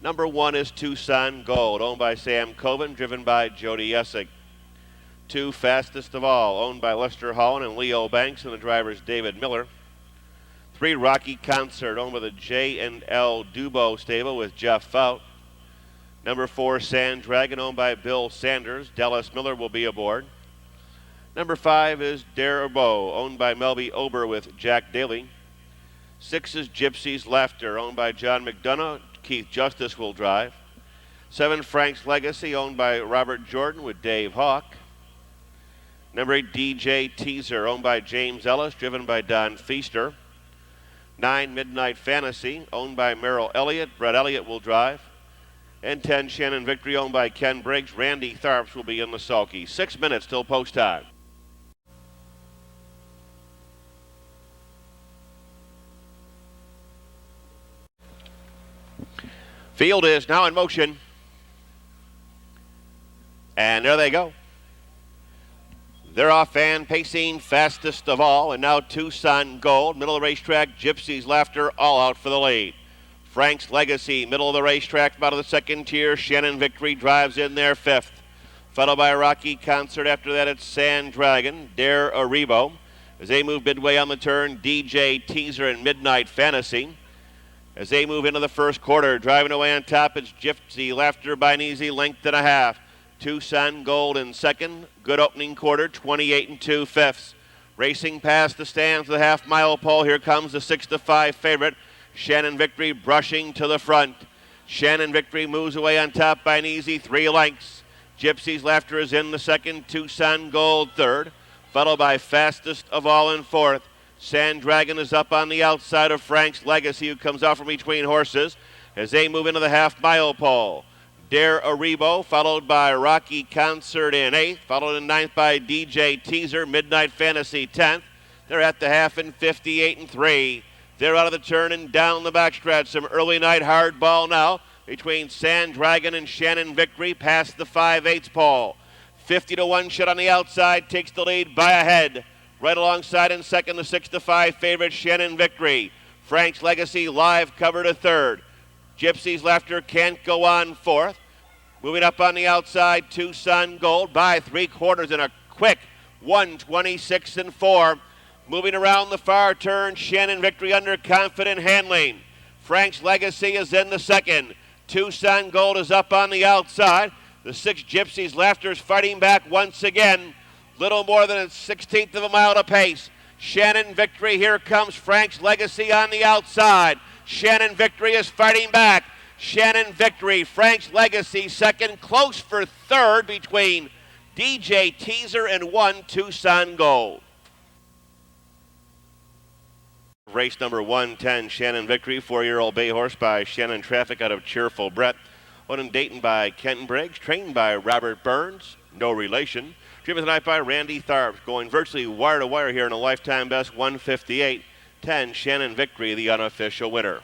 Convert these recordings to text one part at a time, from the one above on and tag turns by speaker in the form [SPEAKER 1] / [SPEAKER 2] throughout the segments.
[SPEAKER 1] Number 1 is Tucson Gold, owned by Sam Coben, driven by Jody Essig. 2, Fastest of All, owned by Lester Holland and Leo Banks, and the driver is David Miller. 3, Rocky Concert, owned by the J&L Dubo stable with Jeff Fout. Number 4, Sand Dragon, owned by Bill Sanders. Dallas Miller will be aboard. Number 5 is Darabo, owned by Melby Ober with Jack Daly. 6 is Gypsy's Laughter, owned by John McDonough. Keith Justice will drive. 7, Frank's Legacy, owned by Robert Jordan with Dave Hawk. Number 8, DJ Teaser, owned by James Ellis, driven by Don Feaster. 9, Midnight Fantasy, owned by Merrill Elliott. Brett Elliott will drive. And 10, Shannon Victory, owned by Ken Briggs. Randy Tharps will be in the sulky. 6 minutes till post time. Field is now in motion. And there they go. They're off and pacing Fastest of All, and now Tucson Gold. Middle of the racetrack, Gypsy's Laughter all out for the lead. Frank's Legacy, middle of the racetrack, out of the second tier. Shannon Victory drives in there 5th. Followed by Rocky Concert. After that, it's Sand Dragon, Dare Aribo. As they move midway on the turn, DJ Teaser and Midnight Fantasy. As they move into the first quarter, driving away on top, it's Gypsy Laughter by an easy length and a half. Tucson Gold in second. Good opening quarter, 28 2/5. Racing past the stands, the half-mile pole. Here comes the 6-5 favorite, Shannon Victory, brushing to the front. Shannon Victory moves away on top by an easy 3 lengths. Gypsy's Laughter is in the second. Tucson Gold third, followed by Fastest of All in fourth. Sand Dragon is up on the outside of Frank's Legacy, who comes out from between horses as they move into the half-mile pole. Dare Aribo, followed by Rocky Concert in 8th, followed in 9th by DJ Teaser, Midnight Fantasy 10th. They're at the half in 58 3. They're out of the turn and down the backstretch. Some early night hard ball now between Sand Dragon and Shannon Victory past the 5/8 pole. 50-1 shot on the outside, takes the lead by a head. Right alongside in second, the 6-5 favorite Shannon Victory. Frank's Legacy live cover to third. Gypsy's Laughter can't go on fourth. Moving up on the outside, Tucson Gold by 3/4 in a quick 1:26 4. Moving around the far turn, Shannon Victory under confident handling. Frank's Legacy is in the second. Tucson Gold is up on the outside. The 6 Gypsy's Laughter is fighting back once again. Little more than a 16th of a mile to pace. Shannon Victory, here comes Frank's Legacy on the outside. Shannon Victory is fighting back. Shannon Victory, Frank's Legacy second, close for third between DJ Teaser and 1 Tucson Gold. Race number 110, Shannon Victory, 4-year-old bay horse by Shannon Traffic out of Cheerful Brett. Won in Dayton by Kenton Briggs, trained by Robert Burns, no relation. Driven tonight by Randy Tharps, going virtually wire to wire here in a lifetime best 158-10. Shannon Victory, the unofficial winner.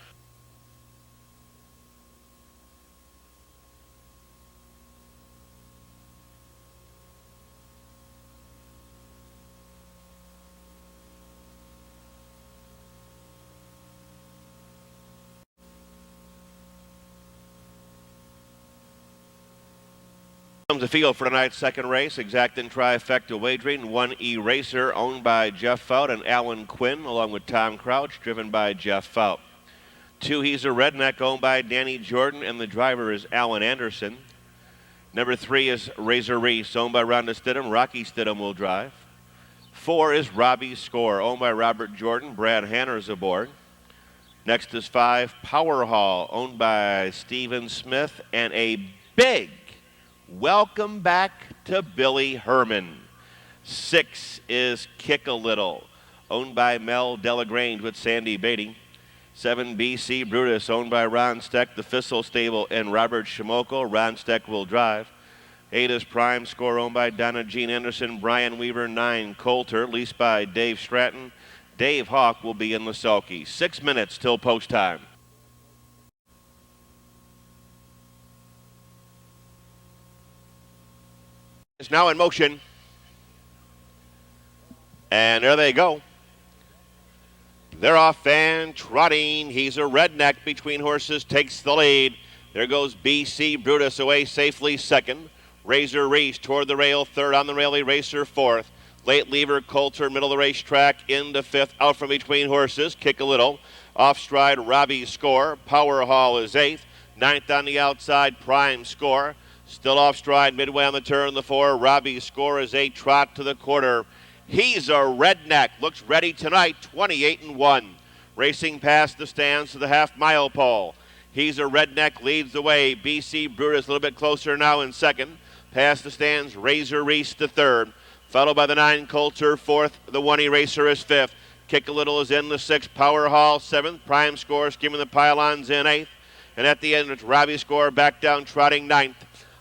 [SPEAKER 1] Comes the field for tonight's second race. Exact and trifecta wagering. 1 Eraser, owned by Jeff Fout and Alan Quinn, along with Tom Crouch, driven by Jeff Fout. 2 He's a Redneck, owned by Danny Jordan, and the driver is Alan Anderson. Number 3 is Razor Reese, owned by Rhonda Stidham. Rocky Stidham will drive. 4 is Robbie's Score, owned by Robert Jordan. Brad Hanner is aboard. Next is 5 Power Hall, owned by Stephen Smith, and a big welcome back to Billy Herman. 6 is Kick a Little, owned by Mel Delagrange with Sandy Beatty. 7 BC Brutus, owned by Ron Steck, the Thistle Stable, and Robert Shimoko. Ron Steck will drive. 8 is Prime Score, owned by Donna Jean Anderson, Brian Weaver. 9 Coulter, leased by Dave Stratton. Dave Hawk will be in the sulky. 6 minutes till post time. Is now in motion. And there they go. They're off and trotting. He's a Redneck between horses, takes the lead. There goes BC Brutus away safely second. Razor Reese toward the rail third. On the rail, Racer fourth. Late Lever, Coulter, middle of the racetrack, into fifth, out from between horses. Kick a Little. Off stride, Robbie Score. Power Hall is eighth. Ninth on the outside, Prime Score. Still off stride, midway on the turn, the four. Robbie Score is eight, trot to the quarter. He's a Redneck. Looks ready tonight, 28-1. Racing past the stands to the half-mile pole. He's a Redneck leads the way. BC Brutus a little bit closer now in second. Past the stands, Razor Reese the third. Followed by the 9, Coulter, fourth. The 1 Eraser is fifth. Kick a Little is in the sixth. Power Hall, seventh. Prime Score skimming the pylons in eighth. And at the end, it's Robbie Score back down trotting ninth.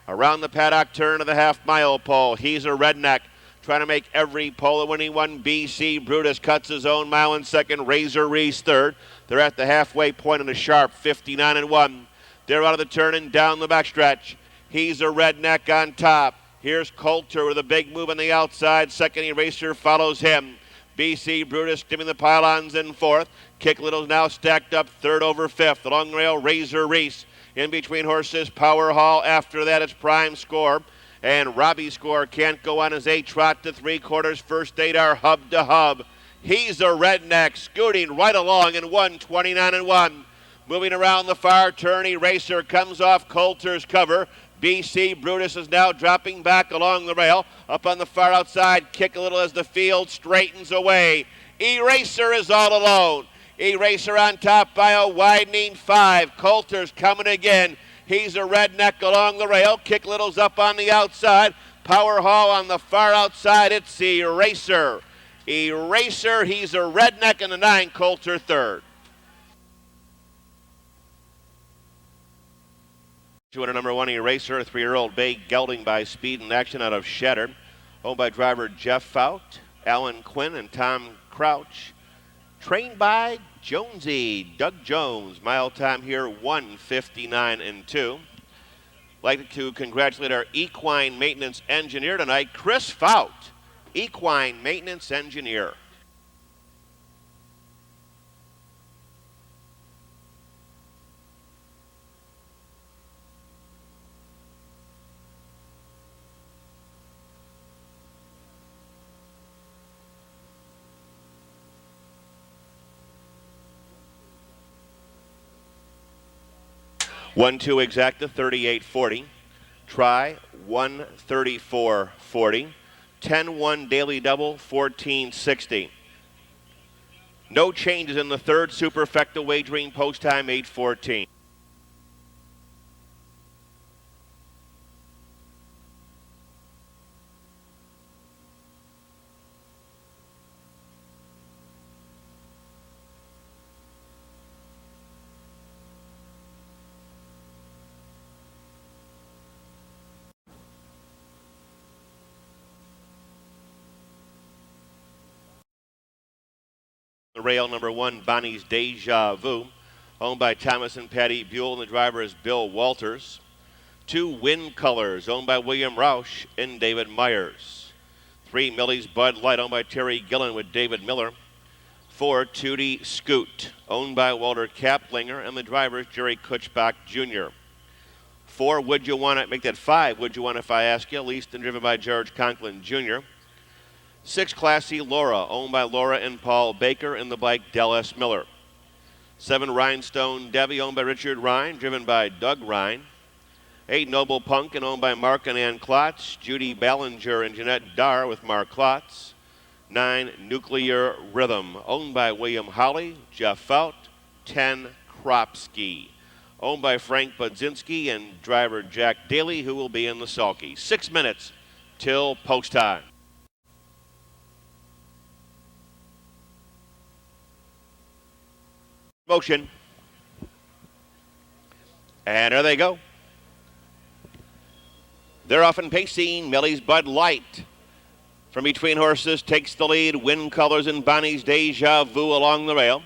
[SPEAKER 1] Around the paddock turn of the half-mile pole, He's a Redneck. Trying to make every pole a winning one. BC Brutus cuts his own mile in second. Razor Reese third. They're at the halfway point in a sharp 59-1. They're out of the turn and down the backstretch. He's a Redneck on top. Here's Coulter with a big move on the outside. Second Eraser follows him. BC Brutus skimming the pylons in fourth. Kick Little's now stacked up third over fifth. Along the rail, Razor Reese. In between horses, Power Hall. After that, it's Prime Score. And Robbie Score can't go on his 8 trot to 3/4. First 8 are hub to hub. He's a Redneck scooting right along in 129-1. Moving around the far turn, Eraser comes off Coulter's cover. BC Brutus is now dropping back along the rail. Up on the far outside, Kick a Little as the field straightens away. Eraser is all alone. Eraser on top by a widening 5. Coulter's coming again. He's a Redneck along the rail. Kick Little's up on the outside. Power Hall on the far outside. It's Eraser. Eraser, he's a Redneck in the 9, Coulter third. Number 1 Eraser, a 3-year-old bay gelding by Speed and Action out of Shattered. Owned by driver Jeff Fout, Alan Quinn, and Tom Crouch. Trained by Jonesy, Doug Jones. Mile time here, 1:59-2. Like to congratulate our equine maintenance engineer tonight, Chris Fout, equine maintenance engineer. One, 2 exacta, 38.40. Try 134.40. 10-1 daily double, 14.60. No changes in the third superfecta wagering post time, 8:14. The rail number 1, Bonnie's Deja Vu, owned by Thomas and Patty Buell, and the driver is Bill Walters. 2, Wind Colors, owned by William Roush and David Myers. 3, Millie's Bud Light, owned by Terry Gillen with David Miller. 4, Tootie Scoot, owned by Walter Kaplinger, and the driver is Jerry Kutchbach Jr. 4, Would You Want It? Make that 5, Would You Want It If I Ask You? Leased and driven by George Conklin Jr. 6, Classy Laura, owned by Laura and Paul Baker, and the bike Del S. Miller. 7, Rhinestone Debbie, owned by Richard Rhine, driven by Doug Rhine. 8, Noble Pumpkin, owned by Mark and Ann Klotz, Judy Ballinger and Jeanette Darr with Mark Klotz. 9, Nuclear Rhythm, owned by William Holly, Jeff Fout. 10, Kropski, owned by Frank Budzinski and driver Jack Daly, who will be in the sulky. 6 minutes till post time. Motion. And there they go. They're off and pacing. Millie's Bud Light from between horses takes the lead. Wind Colors and Bonnie's Deja Vu along the rail.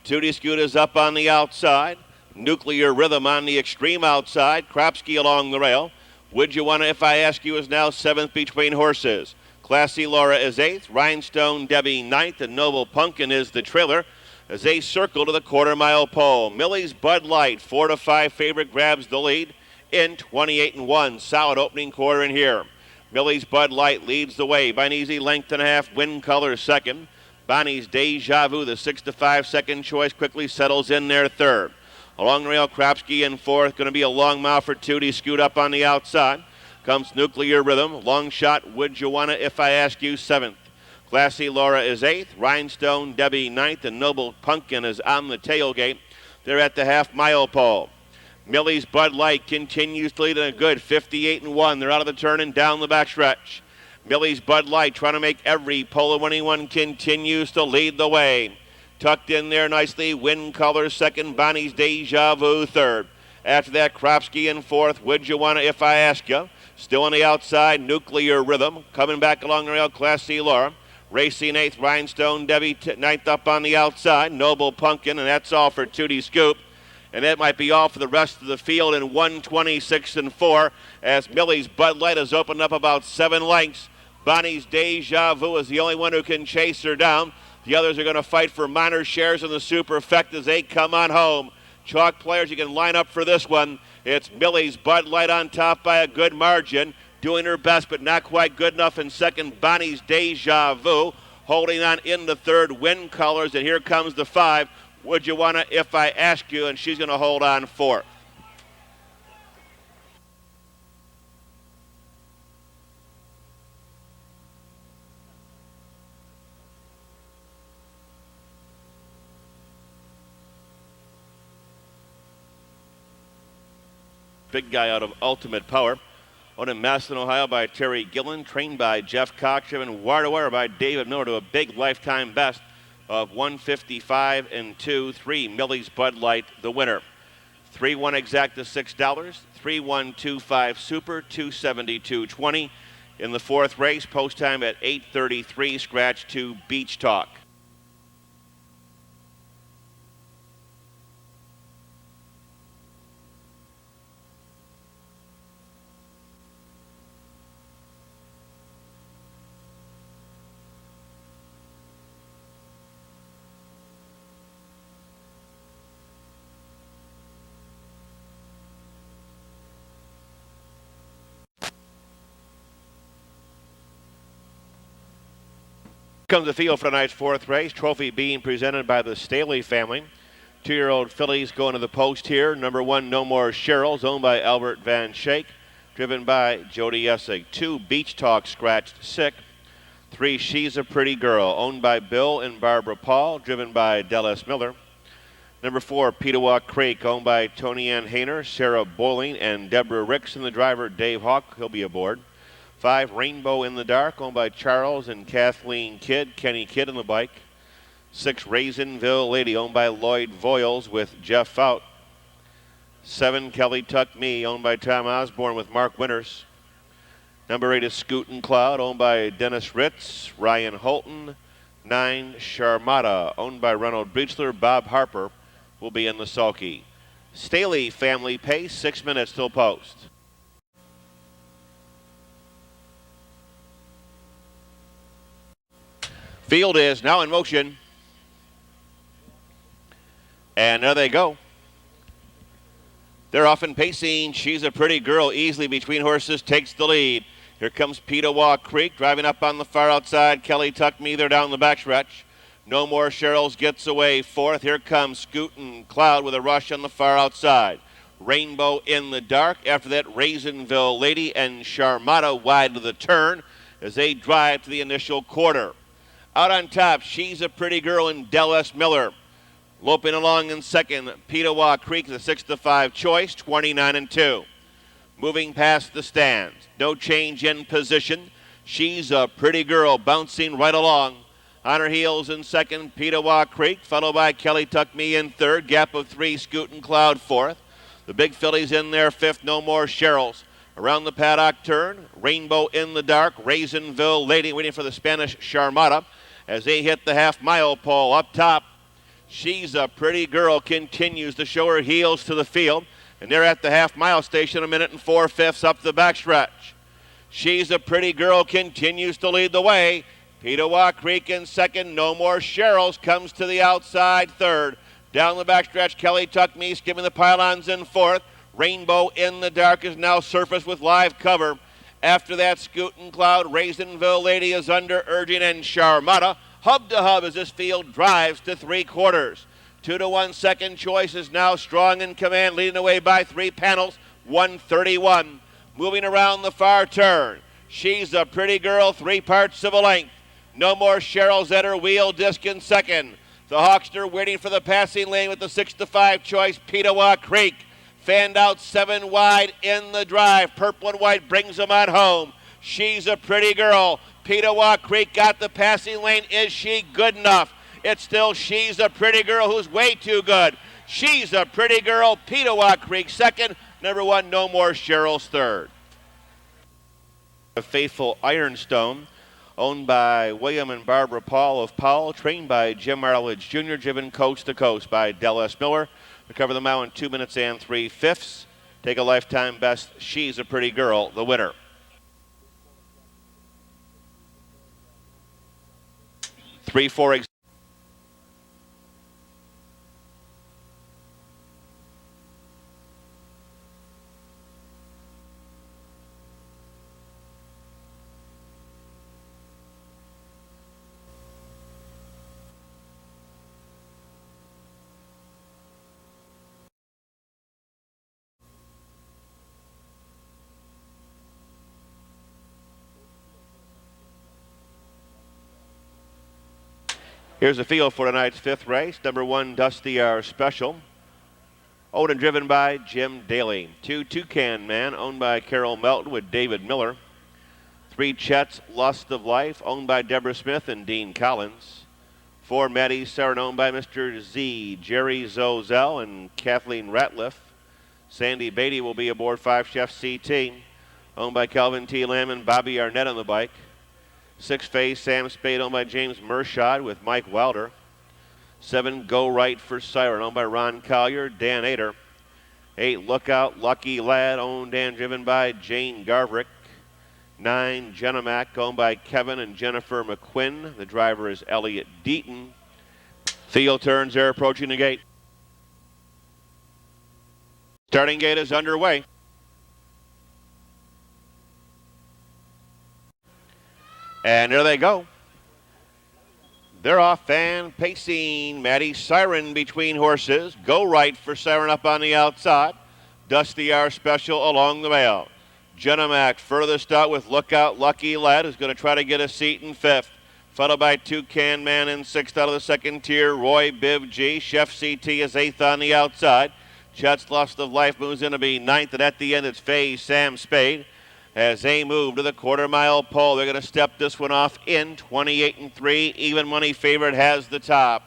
[SPEAKER 1] Tootie Scoot is up on the outside. Nuclear Rhythm on the extreme outside. Kropski along the rail. Would You Want It If I Ask You is now 7th between horses. Classy Laura is 8th. Rhinestone Debbie 9th. And Noble Pumpkin is the trailer. as they circle to the quarter-mile pole. Millie's Bud Light, 4-5 favorite, grabs the lead in 28-1. Solid opening quarter in here. Millie's Bud Light leads the way by an easy length and a half. Win Color second. Bonnie's Deja Vu, the 6-5 second choice, quickly settles in there third. Along the rail, Kropski in fourth. Going to be a long mile for Tootie. Scoot up on the outside. Comes Nuclear Rhythm. Long Shot, Would You Wanna If I Ask You, seventh. Classy Laura is eighth. Rhinestone Debbie ninth. And Noble Pumpkin is on the tailgate. They're at the half-mile pole. Millie's Bud Light continues to lead in a good 58-1. They're out of the turn and down the backstretch. Millie's Bud Light trying to make every pole winning one, continues to lead the way. Tucked in there nicely, Win Color second, Bonnie's Deja Vu third. After that, Kropski in fourth. Would You Wanna If I Ask You? Still on the outside, Nuclear Rhythm. Coming back along the rail, Class C Laura. Racing eighth, Rhinestone Debbie ninth up on the outside. Noble Pumpkin, and that's all for Tootie Scoop. And that might be all for the rest of the field in 126-4 as Millie's Bud Light has opened up about 7 lengths. Bonnie's Deja Vu is the only one who can chase her down. The others are going to fight for minor shares in the Superfect as they come on home. Chalk players, you can line up for this one. It's Millie's Bud Light on top by a good margin. Doing her best, but not quite good enough in second. Bonnie's Deja Vu holding on into third. Win Colors, and here comes the 5. Would You Wanna If I Ask You? And she's going to hold on fourth. Big guy out of Ultimate Power. Owned in Massillon, Ohio by Terry Gillen. Trained by Jeff Cox. Driven wire to wire by David Miller to a big lifetime best of 155-2. 3 Millie's Bud Light, the winner. 3-1 exact to $6. 3-1-2-5 Super, 272.20. In the fourth race, post time at 8:33. Scratch 2 Beach Talk. Comes the field for tonight's fourth race. Trophy being presented by the Staley family. 2-year-old fillies going to the post here. Number 1, No More Cheryl's, owned by Albert Van Schaik. Driven by Jody Essig. 2, Beach Talk, scratched 6. 3, She's a Pretty Girl, owned by Bill and Barbara Paul. Driven by Dallas Miller. Number 4, Petewa Creek, owned by Tony Ann Hayner, Sarah Boling, and Deborah Ricks. And the driver, Dave Hawk, he'll be aboard. 5, Rainbow in the Dark, owned by Charles and Kathleen Kidd, Kenny Kidd on the bike. 6, Raisinville Lady, owned by Lloyd Voiles with Jeff Fout. 7, Kelly Tuck Me, owned by Tom Osborne with Mark Winters. Number 8 is Scootin' Cloud, owned by Dennis Ritz, Ryan Holton. 9, Sharmata, owned by Ronald Breechler. Bob Harper will be in the sulky. Staley family pace, 6 minutes till post. Field is now in motion. And there they go. They're off and pacing. She's a Pretty Girl, easily between horses, takes the lead. Here comes Petewa Creek driving up on the far outside. Kelly Tuck Me, they're down the backstretch. No More Cheryl's gets away fourth. Here comes Scootin' Cloud with a rush on the far outside. Rainbow in the Dark. After that, Raisinville Lady and Sharmata wide of the turn as they drive to the initial quarter. Out on top, She's a Pretty Girl and Dallas Miller. Loping along in second, Petewa Creek, the 6-5 choice, 29-2. Moving past the stands, no change in position. She's a Pretty Girl bouncing right along. On her heels in second, Petewa Creek, followed by Kelly Tuck Me in third. Gap of 3, Scootin' Cloud fourth. The big fillies in there fifth, No More Cheryl's. Around the paddock turn, Rainbow in the Dark, Raisinville Lady waiting for the Spanish Sharmata as they hit the half-mile pole up top. She's a Pretty Girl continues to show her heels to the field, and they're at the half-mile station, 1 minute and 4/5 up the backstretch. She's a Pretty Girl continues to lead the way. Petewa Creek in second. No More Cheryl's comes to the outside third. Down the backstretch, Kelly Tuckme skimming the pylons in fourth. Rainbow in the Dark is now surfaced with live cover. After that, Scootin' Cloud, Raisinville Lady is under urging, and Charmata hub to hub as this field drives to 3/4. 2-1 second choice is now strong in command, leading away by 3 panels, 131. Moving around the far turn, She's a Pretty Girl, 3 parts of a length. No More Cheryl's at her wheel, disc in second. The Hawkster waiting for the passing lane with the 6-5 choice, Petewa Creek. Fanned out 7 wide in the drive. Purple and white brings them on home. She's a Pretty Girl. Petewa Creek got the passing lane. Is she good enough? It's still She's a Pretty Girl who's way too good. She's a Pretty Girl. Petewa Creek second. Number 1, No More Cheryl's third. The Faithful Ironstone, owned by William and Barbara Paul of Powell, trained by Jim Arledge Jr., driven coast to coast by Dallas Miller. To cover the mile in 2 minutes and 3/5. Take a lifetime best. She's a Pretty Girl, the winner. 3-4. Here's the field for tonight's 5th race. Number 1, Dusty R Special, owned and driven by Jim Daly. 2, Toucan Man, owned by Carol Melton with David Miller. 3, Chet's Lust of Life, owned by Deborah Smith and Dean Collins. 4, Maddie Sarin, owned by Mr. Z, Jerry Zozel and Kathleen Ratliff. Sandy Beatty will be aboard 5, Chef CT, owned by Calvin T. Lamb and Bobby Arnett on the bike. 6, Phase Sam Spade, owned by James Mershad with Mike Wilder. 7, Go Right for Siren, owned by Ron Collier, Dan Ader. 8, Lookout Lucky Lad, owned and driven by Jane Garverick. 9, Genemac, owned by Kevin and Jennifer McQuinn. The driver is Elliot Deaton. Field turns, they're approaching the gate. Starting gate is underway. And there they go. They're off and pacing. Maddie Siren between horses. Go Right for Siren up on the outside. Dusty R Special along the rail. Genemac furthest out with Lookout Lucky Lad, who's going to try to get a seat in 5th. Followed by Toucan Man in 6th out of the second tier. Roy Biv G. Chef CT is 8th on the outside. Chet's Lust of Life moves in to be 9th, and at the end it's Faye Sam Spade. As they move to the quarter-mile pole, they're going to step this one off in 28-3. Even money favorite has the top.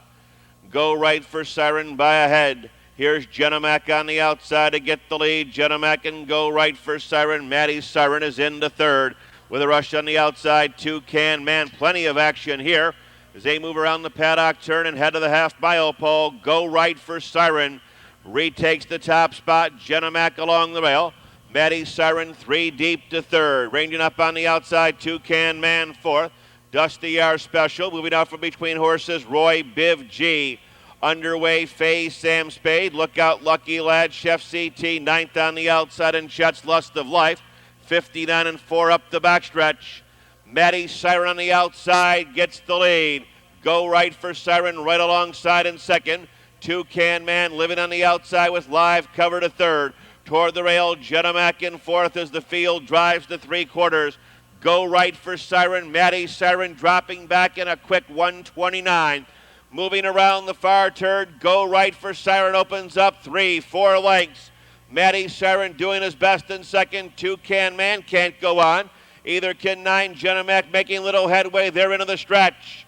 [SPEAKER 1] Go Right for Siren by a head. Here's Genemac on the outside to get the lead. Genemac and Go Right for Siren. Maddie Siren is into 3rd. With a rush on the outside, Toucan Man. Plenty of action here as they move around the paddock turn and head to the half-mile pole. Go Right for Siren retakes the top spot. Genemac along the rail. Maddie Siren 3 deep to 3rd. Ranging up on the outside, Toucan Man 4th. Dusty R Special moving out from between horses. Roy Biv G. Underway, Faye Sam Spade. Lookout Lucky Lad. Chef CT 9th on the outside, and Chet's Lust of Life 59-4 up the backstretch. Maddie Siren on the outside gets the lead. Go Right for Siren right alongside in 2nd. Toucan Man living on the outside with live cover to 3rd. Toward the rail, Genemac in 4th as the field drives to 3/4. Go Right for Siren. Maddie Siren dropping back in a quick 129. Moving around the far turn, Go Right for Siren opens up 3-4 lengths. Maddie Siren doing his best in 2nd. Toucan Man can't go on. Either can 9, Genemac making little headway. They're into the stretch.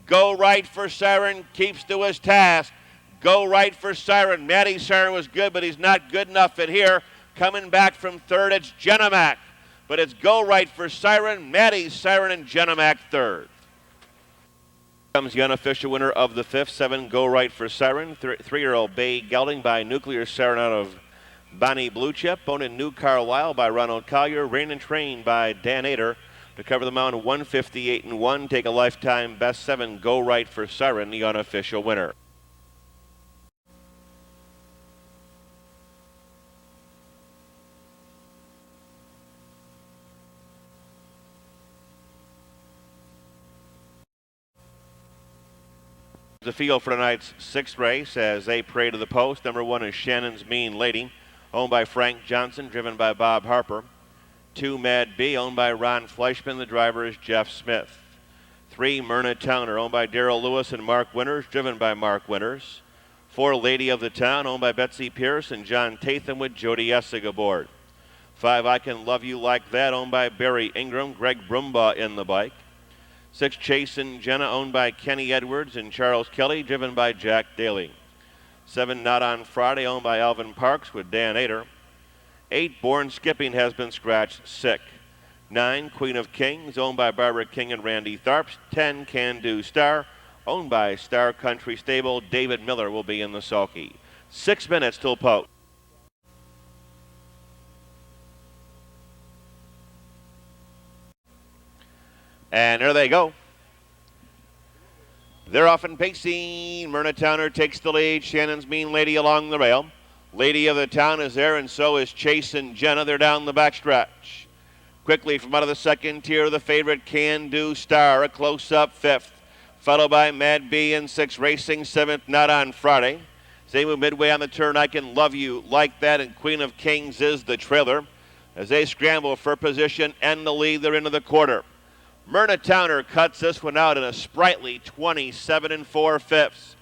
[SPEAKER 1] Go Right for Siren keeps to his task. Go Right for Siren. Maddie Siren was good, but he's not good enough in here. Coming back from 3rd, it's Genemac. But it's Go Right for Siren, Maddie Siren, and Genemac 3rd. Comes the unofficial winner of the 5th, 7, Go Right for Siren. 3-year-old Bay Gelding by Nuclear Siren out of Bonnie Blue Chip. Owned in New Carlisle by Ronald Collier. Rain and Train by Dan Ader. To cover the mound, 158-1. Take a lifetime best 7. Go Right for Siren, the unofficial winner. The field for tonight's 6th race as they pray to the post. Number 1 is Shannon's Mean Lady, owned by Frank Johnson, driven by Bob Harper. 2, Mad B, owned by Ron Fleischman. The driver is Jeff Smith. 3, Myrna Towner, owned by Darrell Lewis and Mark Winters, driven by Mark Winters. 4, Lady of the Town, owned by Betsy Pierce and John Tatham with Jody Essig aboard. 5, I Can Love You Like That, owned by Barry Ingram, Greg Brumbaugh in the bike. 6, Chase and Jenna, owned by Kenny Edwards and Charles Kelly, driven by Jack Daly. 7, Not on Friday, owned by Alvin Parks with Dan Ader. 8, Born Skipping has been scratched, sick. 9, Queen of Kings, owned by Barbara King and Randy Tharps. 10, Can Do Star, owned by Star Country Stable. David Miller will be in the sulky. 6 minutes till post. And there they go. They're off and pacing. Myrna Towner takes the lead. Shannon's Mean Lady along the rail. Lady of the Town is there, and so is Chase and Jenna. They're down the backstretch. Quickly from out of the second tier, the favorite Can Do Star, a close-up 5th. Followed by Mad B in 6th, racing 7th, Not on Friday. They move midway on the turn, I Can Love You Like That, and Queen of Kings is the trailer. As they scramble for position and the lead, they're into the quarter. Myrna Towner cuts this one out in a sprightly 27 4/5.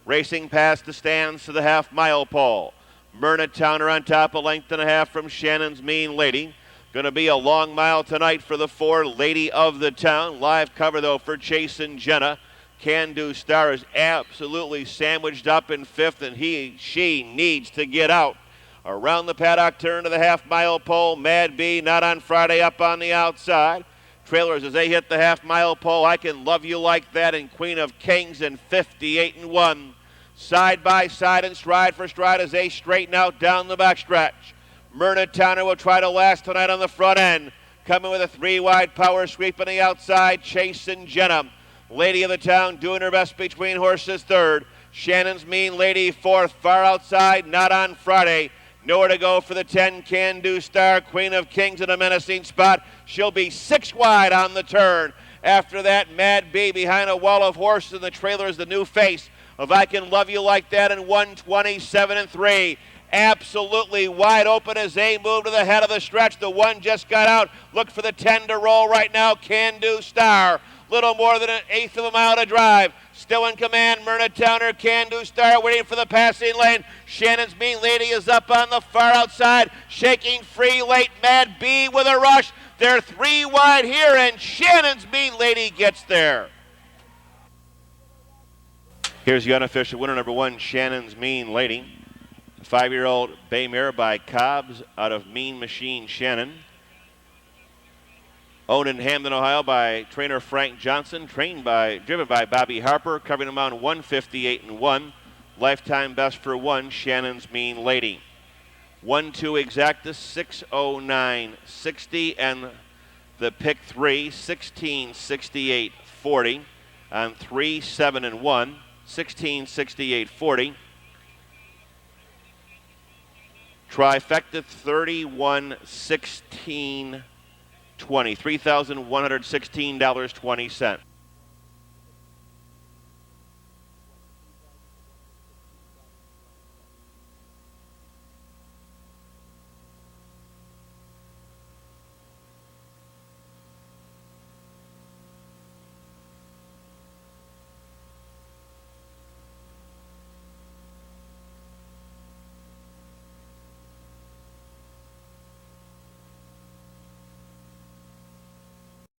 [SPEAKER 1] Racing past the stands to the half-mile pole. Myrna Towner on top, a length and a half from Shannon's Mean Lady. Going to be a long mile tonight for the 4, Lady of the Town. Live cover, though, for Chase and Jenna. Can Do Star is absolutely sandwiched up in 5th, and she needs to get out. Around the paddock turn to the half-mile pole. Mad B, Not on Friday, up on the outside. Trailers as they hit the half-mile pole. I Can Love You Like That, and Queen of Kings in 58-1. Side by side and stride for stride as they straighten out down the backstretch. Myrna Towner will try to last tonight on the front end. Coming with a 3-wide power sweep on the outside, Chase and Jenna. Lady of the Town doing her best between horses 3rd. Shannon's Mean Lady 4th. Far outside, Not on Friday. Nowhere to go for the 10, Can Do Star. Queen of Kings in a menacing spot. She'll be 6 wide on the turn. After that, Mad B behind a wall of horses, and the trailer is the new face of I Can Love You Like That in 127 3. Absolutely wide open as they move to the head of the stretch. The 1 just got out. Look for the 10 to roll right now. Can Do Star. Little more than an 1/8 of a mile to drive. Still in command, Myrna Towner, Can Do Star, waiting for the passing lane. Shannon's Mean Lady is up on the far outside, shaking free late. Mad B with a rush. They're 3 wide here, and Shannon's Mean Lady gets there. Here's the unofficial winner, number 1, Shannon's Mean Lady. 5-year-old bay mare by Cobbs out of Mean Machine Shannon. Owned in Hamden, Ohio by trainer Frank Johnson, driven by Bobby Harper, covering them on 158-1. Lifetime best for 1, Shannon's Mean Lady. 1-2 exacta, 6:09.60, and the pick 3, 16:68.40 on 3, 7, and 1, 16:68.40. Trifecta 31:16.20, $3,116.20.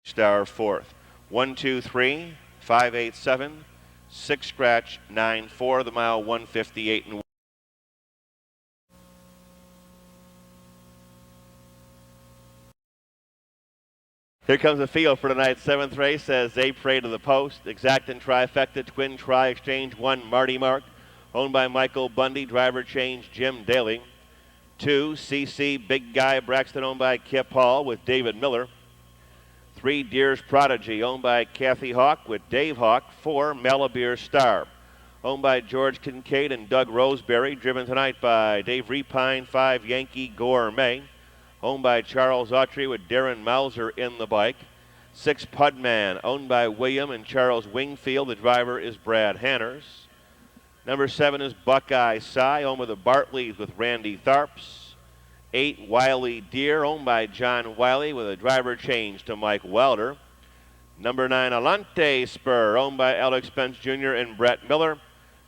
[SPEAKER 1] Star 4th. 1, 2, 3, 5, 8, 7, 6 scratch, 9, 4, the mile 158-1. Here comes the field for tonight's 7th race as they pray to the post. Exact and Trifecta Twin Tri Exchange 1, Marty Mark, owned by Michael Bundy. Driver change Jim Daly. 2, CC Big Guy Braxton, owned by Kip Hall with David Miller. 3, Deer's Prodigy, owned by Kathy Hawk with Dave Hawk. 4, Malabir Star, owned by George Kincaid and Doug Roseberry, driven tonight by Dave Repine. 5, Yankee Gourmet, owned by Charles Autry with Darren Mauser in the bike. 6, Pudman, owned by William and Charles Wingfield. The driver is Brad Hanners. Number 7 is Buckeye Cy, owned by the Bartleys with Randy Tharps. 8, Wiley Deer, owned by John Wiley with a driver change to Mike Welder. Number 9, Alante Spur, owned by Alex Spence Jr. and Brett Miller.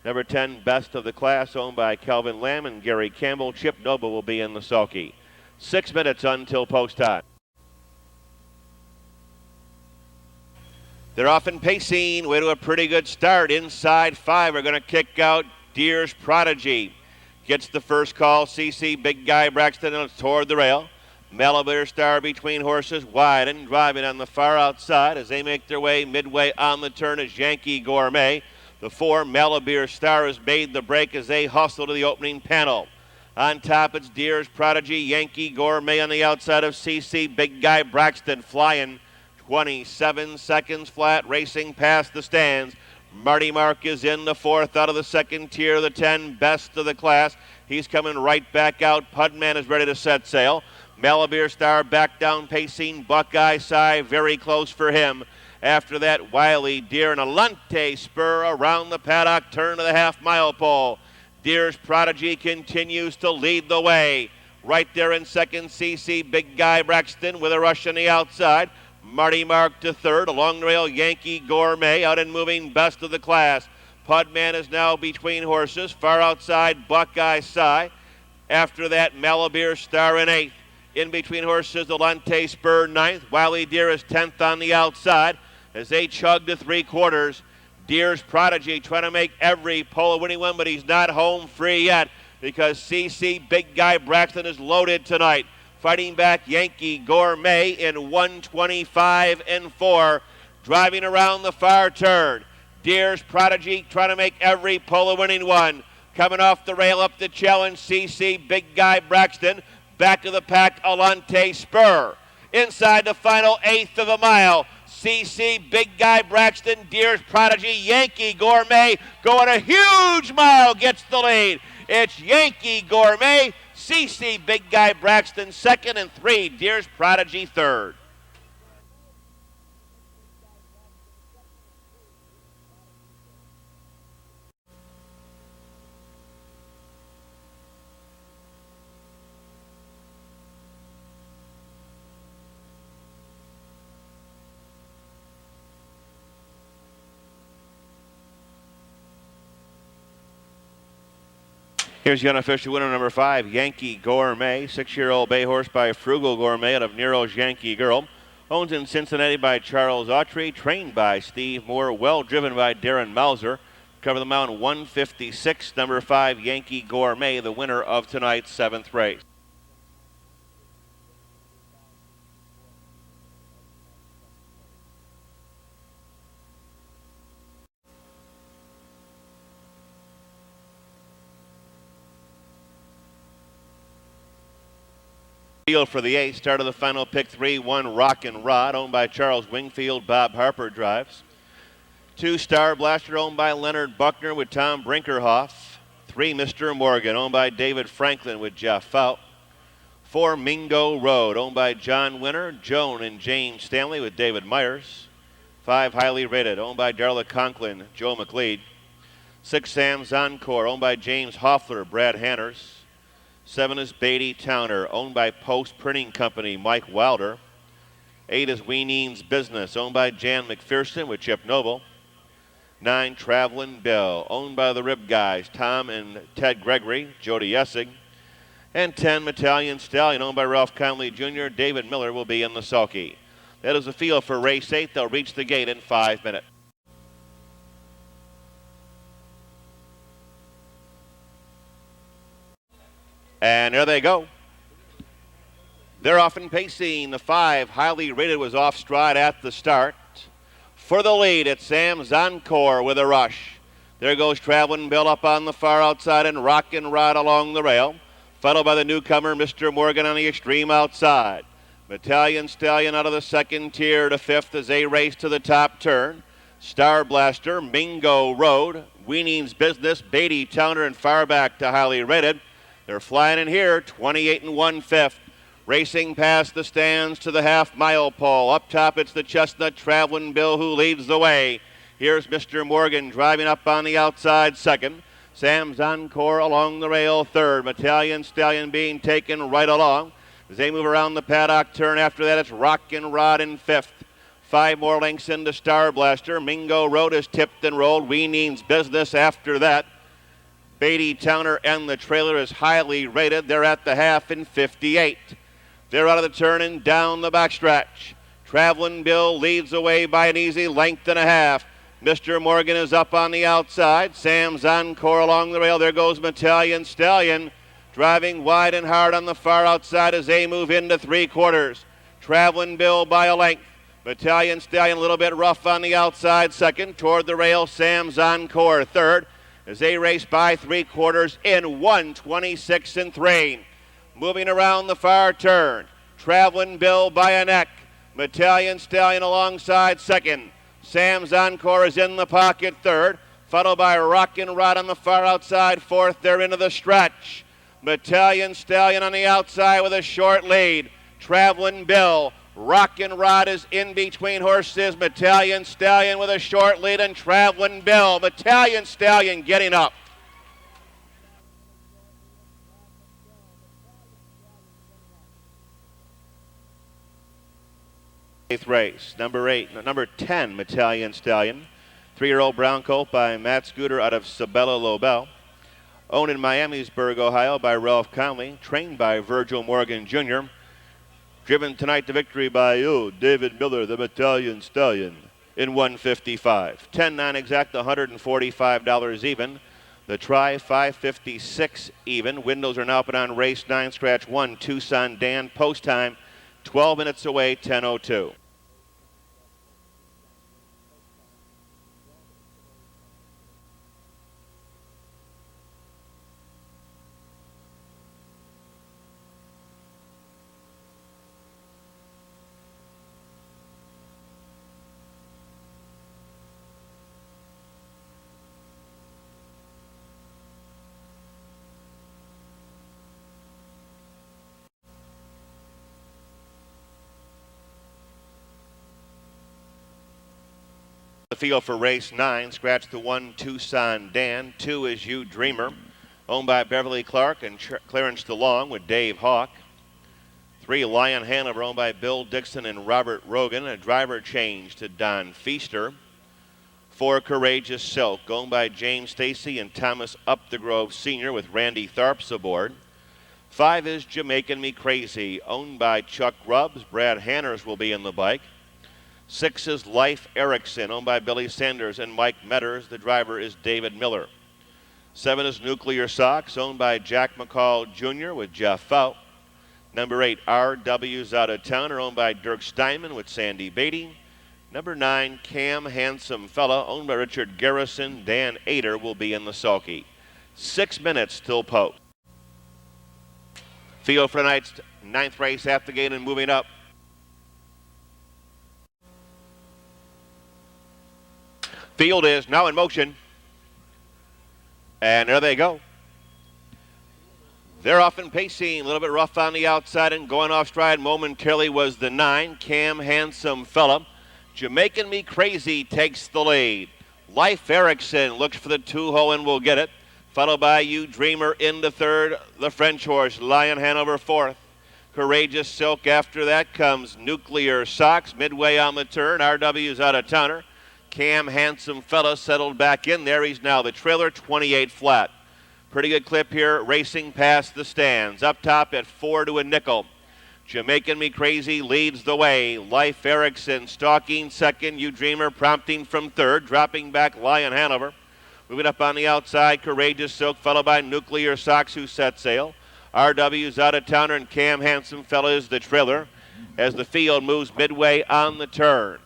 [SPEAKER 1] Number 10, Best of the Class, owned by Calvin Lamb and Gary Campbell. Chip Noble will be in the sulky. 6 minutes until post time. They're off and pacing. Way to a pretty good start. Inside 5 are going to kick out Deer's Prodigy. Gets the first call. CC Big Guy Braxton toward the rail. Malabir Star between horses. Wide and driving on the far outside as they make their way midway on the turn is Yankee Gourmet. The 4, Malabir Star, has made the break as they hustle to the opening panel. On top, it's Deer's Prodigy, Yankee Gourmet on the outside of CC Big Guy Braxton, flying 27 seconds flat, racing past the stands. Marty Mark is in the 4th out of the second tier, the 10, Best of the Class. He's coming right back out. Pudman is ready to set sail. Malabir Star back down pacing. Buckeye Cy very close for him. After that, Wiley Deer and Alante Spur around the paddock, turn to the half-mile pole. Deer's Prodigy continues to lead the way. Right there in second, CC Big Guy Braxton with a rush on the outside. Marty Mark to third. Along the rail, Yankee Gourmet out and moving, Best of the Class. Pudman is now between horses. Far outside, Buckeye Cy. After that, Malabir Star in 8th. In between horses, Alante Spur 9th. Wiley Deer is 10th on the outside as they chug to 3/4. Deer's Prodigy trying to make every pole a winning one, but he's not home free yet because CC Big Guy Braxton is loaded tonight. Fighting back Yankee Gourmet in 125 and 4. Driving around the far turn. Deer's Prodigy trying to make every pole a winning one. Coming off the rail up the challenge, CC Big Guy Braxton. Back of the pack, Alante Spur. Inside the final 1/8 of a mile, CC Big Guy Braxton, Deer's Prodigy, Yankee Gourmet going a huge mile, gets the lead. It's Yankee Gourmet, CC Big Guy Braxton 2nd, and 3, Deer's Prodigy 3rd. Here's the unofficial winner, number 5, Yankee Gourmet, 6-year-old bay horse by Frugal Gourmet out of Nero's Yankee Girl. Owned in Cincinnati by Charles Autry, trained by Steve Moore, well driven by Darren Mauser. Cover the mountain 156, number 5, Yankee Gourmet, the winner of tonight's 7th race. Field for the 8th, start of the final pick 3, 1 Rock and Rod, owned by Charles Wingfield. Bob Harper drives. 2 Star Blaster, owned by Leonard Buckner with Tom Brinkerhoff. 3 Mr. Morgan, owned by David Franklin with Jeff Fout. 4 Mingo Road, owned by John Winter, Joan and James Stanley with David Myers. 5 Highly Rated, owned by Darla Conklin, Joe McLeod. 6 Sam's Encore, owned by James Hoffler, Brad Hanners. 7 is Beatty Towner, owned by Post Printing Company, Mike Wilder. 8 is Weeneen's Business, owned by Jan McPherson with Chip Noble. 9 Travelin' Bill, owned by the Rib Guys, Tom and Ted Gregory, Jody Essig. And 10 Battalion Stallion, owned by Ralph Conley Jr., David Miller will be in the sulky. That is the field for race 8. They'll reach the gate in 5 minutes. And there they go. They're off and pacing. The 5 Highly Rated was off stride at the start. For the lead, it's Sam's Encore with a rush. There goes Traveling Bill up on the far outside and Rock and Rod along the rail. Followed by the newcomer, Mr. Morgan, on the extreme outside. Battalion Stallion out of the second tier to fifth as they race to the top turn. Star Blaster, Mingo Road, Weaning's Business, Beatty Towner, and Farback to highly rated. They're flying in here, 28 and 1/5. Racing past the stands to the half-mile pole. Up top, it's the Chestnut Traveling Bill who leads the way. Here's Mr. Morgan driving up on the outside second. Sam's Encore along the rail third. Battalion Stallion being taken right along. As they move around the paddock turn after that, it's Rockin' Rod in fifth. 5 more lengths into Star Blaster. Mingo Road is tipped and rolled. Weaning's Business after that. Beatty Towner and the trailer is highly rated. They're at the half in 58. They're out of the turn and down the backstretch. Traveling Bill leads away by an easy length and a half. Mr. Morgan is up on the outside. Sam's Encore along the rail. There goes Battalion Stallion, driving wide and hard on the far outside as they move into three quarters. Traveling Bill by a length. Battalion Stallion a little bit rough on the outside second. Toward the rail, Sam's Encore third as they race by three quarters in 1:26 and 3. Moving around the far turn, Traveling Bill by a neck. Battalion Stallion alongside second. Sam's Encore is in the pocket third, followed by Rockin' Rod on the far outside fourth. They're into the stretch. Battalion Stallion on the outside with a short lead. Traveling Bill, Rockin' Rod is in between horses. Battalion Stallion with a short lead and Traveling Bill. Battalion Stallion getting up. Eighth race, number 10, Battalion Stallion. 3-year-old brown colt by Matt Scooter out of Sabella Lobel. Owned in Miamisburg, Ohio by Ralph Conley. Trained by Virgil Morgan Jr. Driven tonight to victory by David Miller, the Battalion Stallion, in 155. 10-9 exact, $145 even. The try, $556 even. Windows are now put on race 9, scratch 1, Tucson Dan. Post time, 12 minutes away, 10:02. The field for race 9, scratch the 1, Tucson Dan. 2 is You Dreamer, owned by Beverly Clark and Clarence DeLong with Dave Hawk. 3, Lion Hanover, owned by Bill Dixon and Robert Rogan. A driver change to Don Feaster. 4, Courageous Silk, owned by James Stacy and Thomas Upthegrove Sr. with Randy Tharps aboard. 5 is Jamaican Me Crazy, owned by Chuck Rubbs. Brad Hanners will be in the bike. 6 is Life Erickson, owned by Billy Sanders and Mike Metters. The driver is David Miller. 7 is Nuclear Socks, owned by Jack McCall Jr. with Jeff Fout. Number 8, RW's Out of Town, owned by Dirk Steinman with Sandy Beatty. Number 9, Cam Handsome Fella, owned by Richard Garrison. Dan Ader will be in the sulky. 6 minutes till post. Field for tonight's 9th race at the gate and moving up. Field is now in motion. And there they go. They're off and pacing, a little bit rough on the outside and going off stride momentarily was the 9, Cam Handsome Fella. Jamaican Me Crazy takes the lead. Life Erickson looks for the 2-hole and will get it. Followed by You Dreamer into third, the French horse, Lion Hanover fourth. Courageous Silk after that comes Nuclear Socks. Midway on the turn, RW's Out of Towner. Cam Handsome Fella settled back in there. He's now the trailer, 28 flat. Pretty good clip here, racing past the stands. Up top at 4 to a nickel. Jamaican Me Crazy leads the way. Life Erickson stalking second. You Dreamer prompting from third. Dropping back Lion Hanover. Moving up on the outside, Courageous Silk, followed by Nuclear Socks, who set sail. RW's Out of Towner and Cam Handsome Fella is the trailer as the field moves midway on the turn.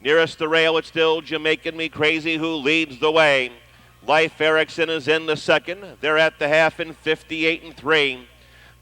[SPEAKER 1] Nearest the rail, it's still Jamaican Me Crazy who leads the way. Life Erickson is in the second. They're at the half in 58 and 3.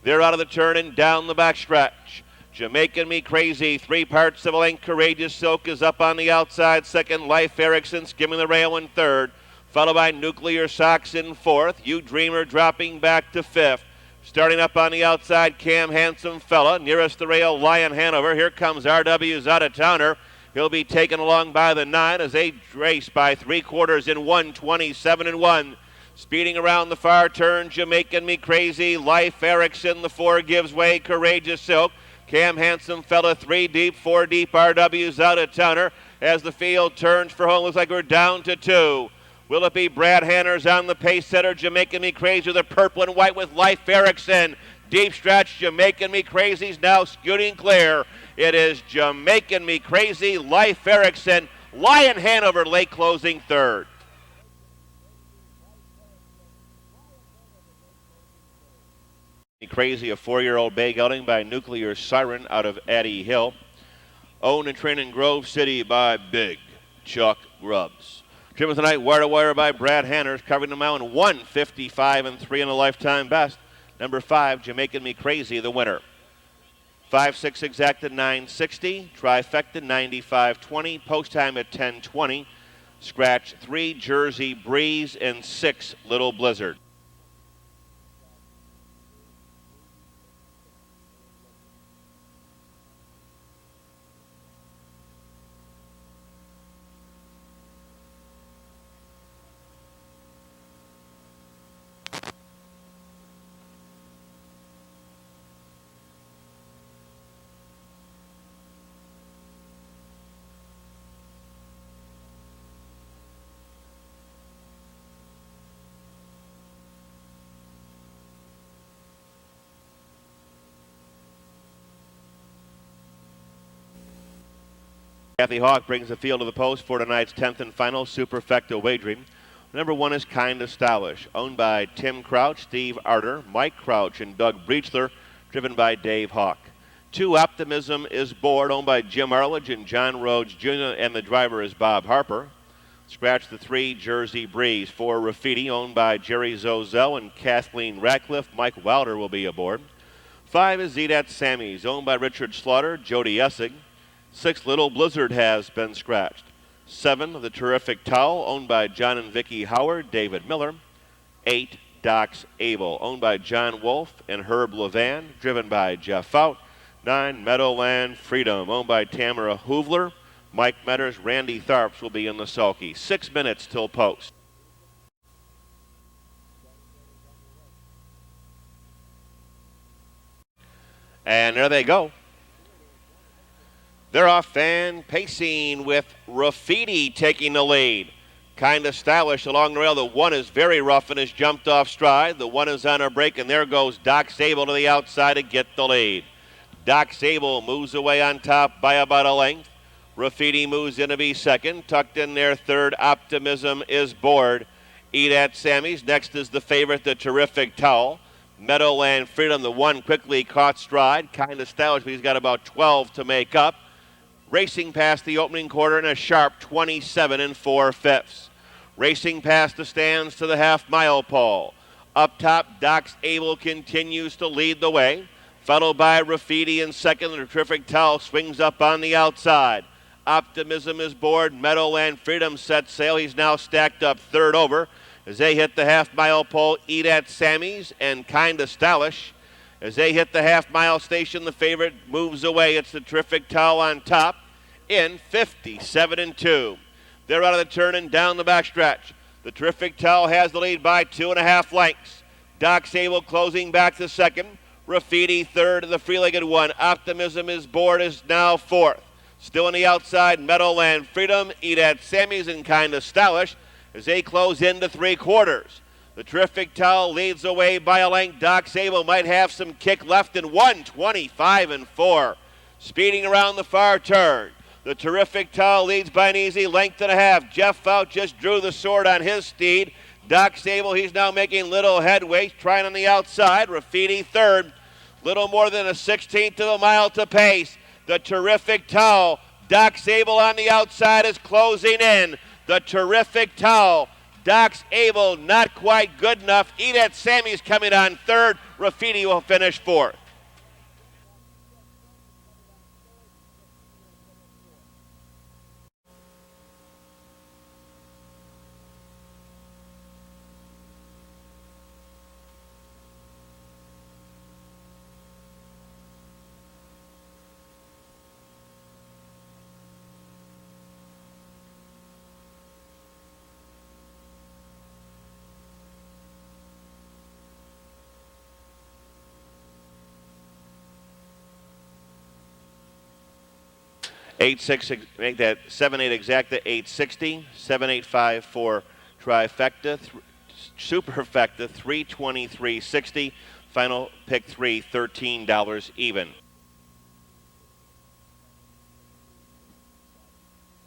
[SPEAKER 1] They're out of the turn and down the backstretch. Jamaican Me Crazy, 3 parts of a length. Courageous Silk is up on the outside. Second, Life Erickson skimming the rail in third. Followed by Nuclear Socks in fourth. You Dreamer dropping back to fifth. Starting up on the outside, Cam Handsome Fella. Nearest the rail, Lion Hanover. Here comes RW's Out of Towner. He'll be taken along by the 9 as they race by 3/4 in 1:27.1. Speeding around the far turn, Jamaican Me Crazy, Life Erickson. The 4 gives way, Courageous Silk. Cam Handsome Fella 3 deep, 4 deep, RW's Out of Towner. As the field turns for home, looks like we're down to 2. Will it be Brad Hanners on the pace setter? Jamaican Me Crazy, the purple and white with Life Erickson. Deep stretch, Jamaican Me Crazy's now scooting clear. It is Jamaican Me Crazy, Life Erickson, Lion Hanover late closing third. Crazy, a 4-year-old bay gelding by Nuclear Siren out of Addy Hill. Owned and trained in Grove City by Big Chuck Grubbs. Driven tonight, wire to wire by Brad Hanners, covering the mountain 1:55.3 in a lifetime best. Number 5, Jamaican Me Crazy, the winner. 5-6 exacted 960, trifecta 95.20, post time at 10:20. Scratch 3, Jersey Breeze, and 6, Little Blizzard. Kathy Hawk brings the field to the post for tonight's 10th and final Superfecta wagering. Number 1 is Kinda Stylish, owned by Tim Crouch, Steve Arter, Mike Crouch, and Doug Breechler, driven by Dave Hawk. 2, Optimism is Board, owned by Jim Arledge and John Rhodes Jr., and the driver is Bob Harper. Scratch the 3, Jersey Breeze. 4, Graffiti, owned by Jerry Zozell and Kathleen Ratcliffe. Mike Wilder will be aboard. 5 is Zedat Sammy's, owned by Richard Slaughter, Jody Essig. 6, Little Blizzard has been scratched. 7, The Terrific Towel, owned by John and Vicki Howard, David Miller. 8, Doc's Able, owned by John Wolf and Herb Levan, driven by Jeff Fout. 9, Meadowland Freedom, owned by Tamara Hoovler. Mike Metters, Randy Tharps will be in the sulky. 6 minutes till post. And there they go. They're off and pacing with Graffiti taking the lead. Kinda Stylish along the rail. The 1 is very rough and has jumped off stride. The 1 is on a break, and there goes Doc Sable to the outside to get the lead. Doc Sable moves away on top by about a length. Graffiti moves in to be second. Tucked in there third, Optimism is Board. Eat at Sammy's. Next is the favorite, The Terrific Towel. Meadowland Freedom, the 1 quickly caught stride. Kinda Stylish, but he's got about 12 to make up. Racing past the opening quarter in a sharp 27 4/5. Racing past the stands to the half-mile pole. Up top, Doc's Able continues to lead the way, followed by Graffiti in second. The Terrific Towel swings up on the outside. Optimism is Board. Meadowland Freedom sets sail. He's now stacked up third over as they hit the half-mile pole. Eat at Sammy's and Kinda Stylish. As they hit the half-mile station, the favorite moves away. It's the Terrific Towel on top in 57-2. They're out of the turn and down the backstretch. The Terrific Towel has the lead by 2.5 lengths. Doc Sable closing back to second. Graffiti third, the free-legged 1. Optimism is Board is now fourth. Still on the outside, Meadowland Freedom, Eat at Sammy's, and Kinda Stylish as they close into 3/4. The Terrific Towel leads the way by a length. Doc Sable might have some kick left in 1:25.4. Speeding around the far turn. The Terrific Towel leads by an easy length and a half. Jeff Fout just drew the sword on his steed. Doc Sable, he's now making little headway, trying on the outside. Graffiti third. Little more than a 16th of a mile to pace. The Terrific Towel. Doc Sable on the outside is closing in. The Terrific Towel. Doc's Able, not quite good enough. Eat at Sammy's coming on third. Graffiti will finish fourth. 8-6, make that 7-8 exacta, 860. 7-8-5 for trifecta, superfecta, 323.60. Final pick 3, $13 even.